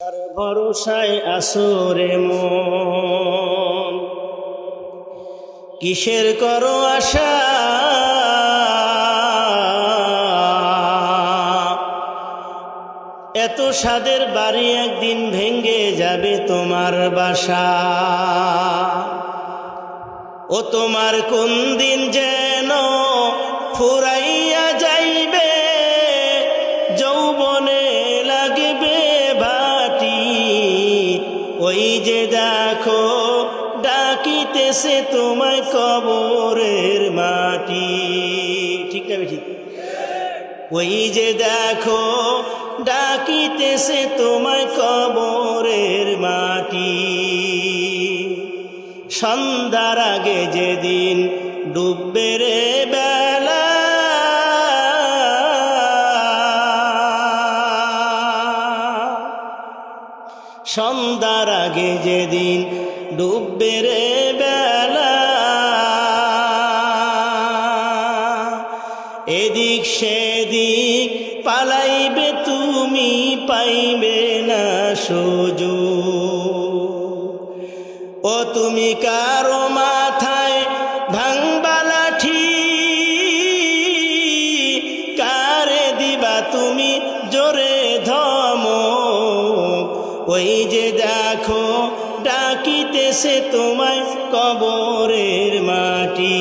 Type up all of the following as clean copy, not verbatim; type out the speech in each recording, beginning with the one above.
আর ভরসায় আসরে মন, কিসের করো আশা? এত স্বাদের বাড়ি একদিন ভেঙ্গে যাবে তোমার বাসা। ও তোমার কোন দিন যেন ফুরাইয়া যাইবে, যৌবনে লাগবে ভাটি। ওই যে দেখো ডাকিতেছে তোমায় কবরের মাটি। ঠিক না ঠিক? ওই যে দেখো ডাকিতেছে তোমায় কবরের মাটি। সন্ধ্যার আগে যেদিন ডুববে রে বেলা, সন্ধ্যার আগে যেদিন ডুববে রে বেলা, এদিক সেদিক পালাইবে তুমি, পাইবে না সুযোগ। ও তুমি কারো মাথায় ভাঙবা লাঠি, কারে দিবা তুমি জোরে ধমক? ওই যে দেখো ডাকিতেছে তোমায় কবরের মাটি।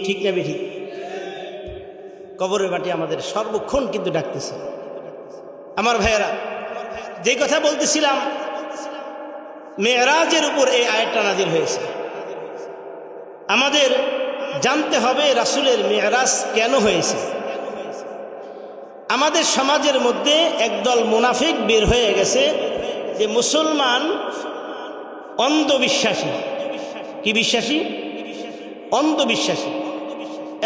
ঠিক না বেঠিক? কবরের মাটি আমাদের সর্বক্ষণ কিন্তু ডাকতেছে। আমার ভাইয়েরা, যে কথা বলতেছিলাম, মেরাজের উপর এই আয়াতটা নাজিল হয়েছে। আমাদের জানতে হবে রাসূলের মেরাজ কেন হয়েছে। আমাদের সমাজের মধ্যে একদল মুনাফিক বের হয়ে গেছে যে মুসলমান অন্ধবিশ্বাসী। কি বিশ্বাসী? অন্ধবিশ্বাসী।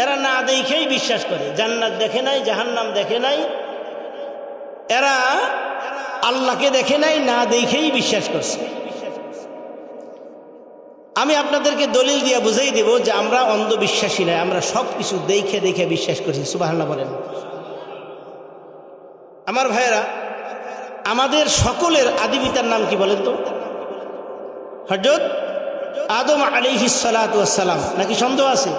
এরা না দেখেই বিশ্বাস করে, জান্নাত দেখে নাই, জাহান্নাম দেখে নাই, এরা আল্লাহকে দেখে নাই, না দেখেই বিশ্বাস করছে। আমি আপনাদেরকে দলিল দিয়ে বুঝাই দেব যে আমরা অন্ধবিশ্বাসী নয়, আমরা সব কিছু দেখে দেখে বিশ্বাস করছি। সুবহানাল্লাহ বলেন। আমার ভাইয়েরা, আমাদের সকলের আদি পিতার নাম কি বলেন তো? হযরত আদম আলাইহিস সালাতু ওয়াস সালাম, নাকি সন্দেহ আছে?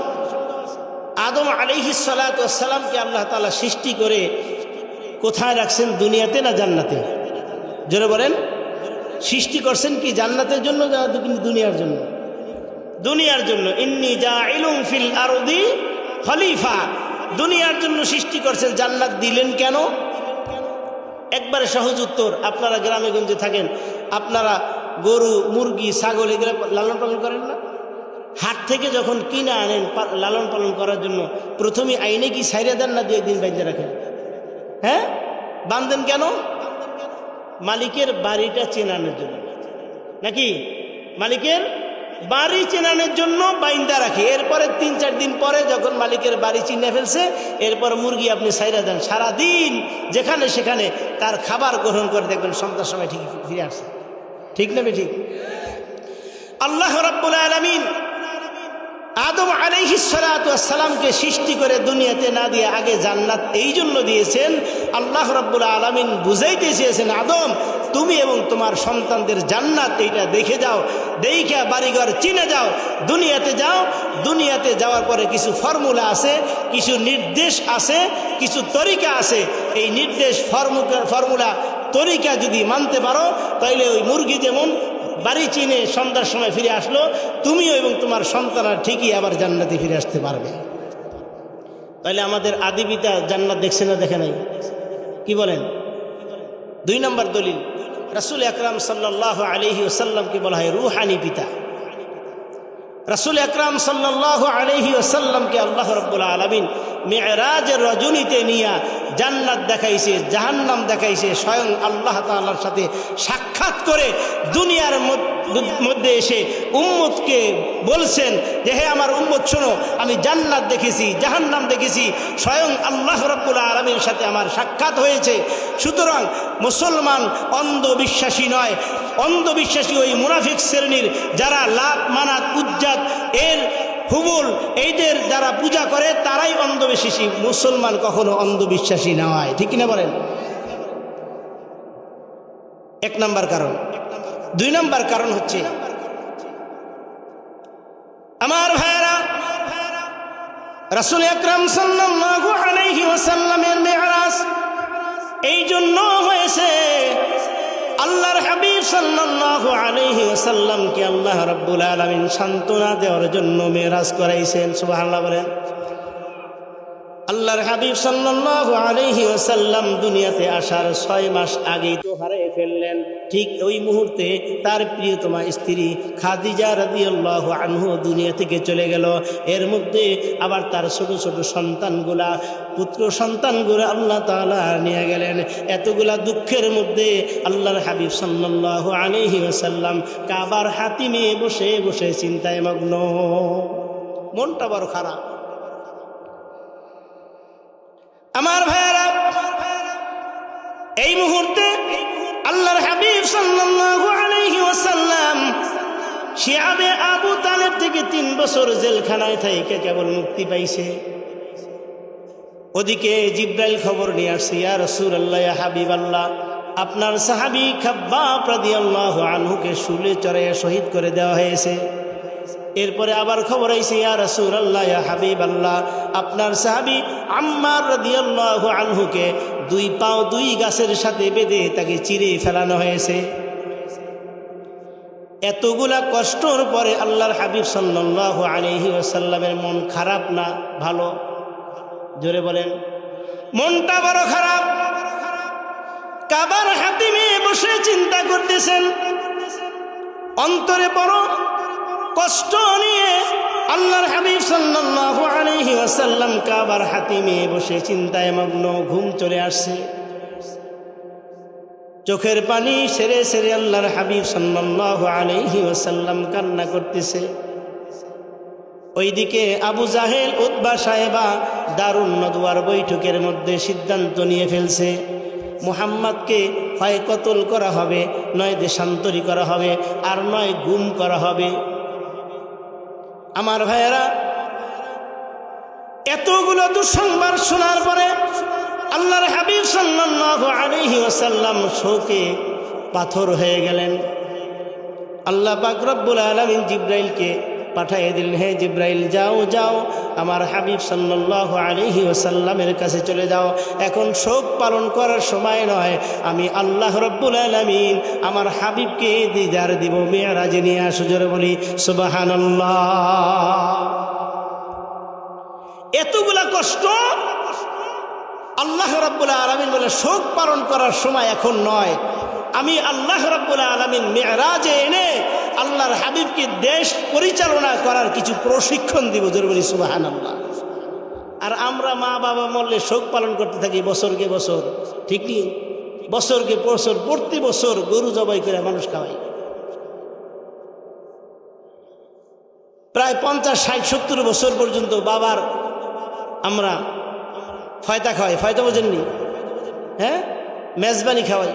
আদম আলাইহিস সালাতু ওয়াস সালামকে আল্লাহ তাআলা সৃষ্টি করে কোথায় রাখছেন? দুনিয়াতে না জান্নাতে? জোরে বলেন। সৃষ্টি করছেন কি জান্নাতের জন্য না দুনিয়ার জন্য? দুনিয়ার জন্য। ইন্নী জাইলুম ফিল আরদি খলিফা, দুনিয়ার জন্য সৃষ্টি করছেন। জান্নাত দিলেন কেন? একবারে সহজ উত্তর। আপনারা গ্রামে গঞ্জে থাকেন, আপনারা গরু, মুরগি, ছাগল এগুলো লালন পালন করেন না? হাট থেকে যখন কিনে আনেন লালন পালন করার জন্য, প্রথমে আইনে কি ছাইরা দেন না 2 দিন বাইরে রাখেন? হ্যাঁ, বাঁধেন কেন? মালিকের বাড়িটা চেনানোর জন্য, নাকি? মালিকের বাড়ি চেনানোর জন্য বাইন্দা রাখি। এরপরে 3-4 দিন পরে যখন মালিকের বাড়ি চিনে ফেলছে, এরপর মুরগি আপনি ছাইরা দেন। সারাদিন যেখানে সেখানে তার খাবার গ্রহণ করে, দেখবেন সন্ধ্যার সময় ঠিক ফিরে আসছে। ঠিক না ঠিক? আল্লাহ রাব্বুল আলামিন আদম আলাইহিস সালাতু ওয়াস সালামকে সৃষ্টি করে দুনিয়াতে না দিয়ে আগে জান্নাত এই জন্য দিয়েছেন। আল্লাহ রাব্বুল আলামিন বুঝাইতে চেয়েছেন, আদম তুমি এবং তোমার সন্তানদের জান্নাত এইটা দেখে যাও, দেখে বাড়িঘর চিনে যাও, দুনিয়াতে যাও। দুনিয়াতে যাওয়ার পরে কিছু ফর্মুলা আছে, কিছু নির্দেশ আছে, কিছু তরিকা আছে। এই নির্দেশ ফর্মুলা তরিকা যদি মানতে পারো, তাইলে ওই মুরগি যেমন বাড়ি চিনে সন্ধ্যার সময় ফিরে আসলো, তুমিও এবং তোমার সন্তানরা ঠিকই আবার জান্নাতে ফিরে আসতে পারবে। তাইলে আমাদের আদি পিতা জান্নাত দেখছে না দেখে নাই? কি বলেন? 2 নম্বর দলিল, রাসূল আকরাম সাল্লাল্লাহু আলাইহি ওয়াসাল্লামকে বলা হয় রূহানি পিতা। রাসূল আকরাম সাল্লাল্লাহু আলাইহি ওয়াসাল্লামকে আল্লাহ রাব্বুল আলামিন মেরাজের রজনীতে নিয়ে জান্নাত দেখাইছে, জাহান্নাম দেখাইছে। স্বয়ং আল্লাহ তাআলার সাথে সাক্ষাৎ করে দুনিয়ার মধ্যে এসে উম্মতকে বলছেন যে হে আমার উম্মত শোনো, আমি জান্নাত দেখেছি, জাহান্নাম দেখেছি, স্বয়ং আল্লাহ রাব্বুল আলামিনের সাথে আমার সাক্ষাৎ হয়েছে। সুতরাং মুসলমান অন্ধবিশ্বাসী নয়। অন্ধবিশ্বাসী ওই মুনাফিক শ্রেণীর যারা লাত, মানাত, উজ্জাত, এর হুবুল এইদের যারা পূজা করে তারাই অন্ধবিশ্বাসী। মুসলমান কখনো অন্ধবিশ্বাসী নয়। ঠিক কিনা বলেন? এক নাম্বার কারণ। দুই নাম্বার কারণ হচ্ছে আমার ভাইরা, রাসূল আকরাম সাল্লাল্লাহু আলাইহি ওয়াসাল্লামের মেরাজ এই জন্য হয়েছে, আল্লাহর হাবিব সাল্লাল্লাহু আলাইহি ওয়াসাল্লামকে আল্লাহ রাব্বুল আলামিন সান্ত্বনা দেওয়ার জন্য মেরাজ করাইছেন। সুবহানাল্লাহ বলেন। আল্লাহর হাবিব সাল্লাল্লাহু আলাইহি ওয়াসাল্লাম দুনিয়াতে আসার 6 মাস আগেই তো হারিয়ে ফেললেন। ঠিক ওই মুহূর্তে তার প্রিয়তমা স্ত্রী খাদিজা রাদিয়াল্লাহু আনহু দুনিয়া থেকে চলে গেল। এর মধ্যে আবার তার ছোট ছোট সন্তানগুলা, পুত্র সন্তানগুলা আল্লাহ তাআলা নিয়ে গেলেন। এতগুলা দুঃখের মধ্যে আল্লাহর হাবিব সাল্লাল্লাহু আলাইহি ওয়াসাল্লাম কাবার হাতিমে বসে বসে চিন্তায় মগ্ন, মনটা বড় খারাপ। আমার ভাইয়েরা, এই মুহূর্তে আল্লাহর হাবিব সাল্লাল্লাহু আলাইহি ওয়াসাল্লাম শিয়াবে আবু তালেব থেকে 3 বছর জেলখানায় থেকে কেবল মুক্তি পাইছে। ওদিকে জিব্রাইল খবর নিয়ে আসছে, ইয়া রাসূলুল্লাহ, ইয়া হাবিবাল্লাহ, আপনার সাহাবী খাব্বাব রাদিয়াল্লাহু আনহুকে শুলে চড়াইয়া শহীদ করে দেওয়া হয়েছে। এরপরে আবার খবর আইছে, ইয়া রাসূলুল্লাহ, ইয়া হাবিবাল্লাহ, আপনার সাহাবী আম্মার রাদিয়াল্লাহু আনহুকে 2 পাও 2 গাছের সাথে বেঁধে তাকে চিরে ফেলানো হয়েছে। এতগুলা কষ্টর পরে আল্লাহর হাবিব সাল্লাল্লাহু আলাইহি ওয়াসাল্লামের মন খারাপ না ভালো? জোরে বলেন। মনটা বড় খারাপ। কাবার হাতিমে বসে চিন্তা করতেছেন, অন্তরে বড় কষ্ট নিয়ে আল্লাহর হাবিব সাল্লাল্লাহু আলাইহি ওয়াসাল্লাম কাবার হাতিমে বসে চিন্তায় মগ্ন। ঘুম চলে আসছে, চোখের পানি সেরে সেরে আল্লাহর হাবিব সাল্লাল্লাহু আলাইহি ওয়াসাল্লাম কান্না করতেছে। ওইদিকে আবু জাহেল, উতবা সাহেবা দারুন নদওয়ার বৈঠকের মধ্যে সিদ্ধান্ত নিয়ে ফেলছে, মুহাম্মদকে হয় কতল করা হবে, নয় দেশান্তরী করা হবে, আর নয় গুম করা হবে। আমার ভাইয়েরা, এতগুলো দুঃসংবাদ শোনার পরে আল্লাহর হাবিব সাল্লাল্লাহু আলাইহি ওয়াসাল্লাম শোকে পাথর হয়ে গেলেন। আল্লাহ পাক রব্বুল আলামিন জিব্রাইলকে পাঠিয়ে দিলেন, হে জিব্রাইল, যাও যাও আমার হাবিব সাল্লাল্লাহু আলাইহি ওয়াসাল্লামের কাছে চলে যাও। এখন শোক পালন করার সময় নয়, আমি আল্লাহ রব্বুল আলামিন আমার হাবিবকে দিদার দিব, মেরাজে নিয়ে আসো। জোরে বলি সুবহানাল্লাহ। এতগুলা কষ্ট আল্লাহ রাব্বুল আলামিন বলে শোক পালন করার সময় এখন নয়, আমি আল্লাহ রাব্বুল আলামিন মেরাজে এনে আল্লাহর হাবিবকে দেশ পরিচালনা করার কিছু প্রশিক্ষণ দিব। জোরে বলি সুবহানাল্লাহ। আর আমরা মা বাবা মরলে শোক পালন করতে থাকি বছরকে বছর, ঠিক কি? বছরকে বছর, প্রতি বছর গরু জবাই করে মানুষ খাওয়াই। প্রায় 50, 60, 70 বছর পর্যন্ত বাবার আমরা ফয়তা খাওয়াই। ফয়তা বোঝেননি? হ্যাঁ, মেজবানি খাওয়াই।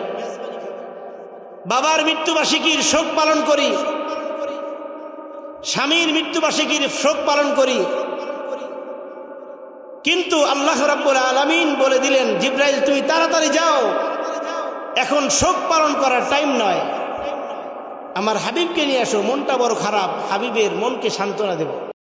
বাবার মৃত্যুবার্ষিকীর শোক পালন করি, স্বামীর মৃত্যুবার্ষিকীর শোক পালন করি। কিন্তু আল্লাহ রাব্বুল আলামিন বলে দিলেন, জিব্রাইল তুমি তাড়াতাড়ি যাও, এখন শোক পালন করার টাইম নয়, আমার হাবিবকে নিয়ে আসো। মনটা বড় খারাপ, হাবিবের মনকে সান্ত্বনা দেব।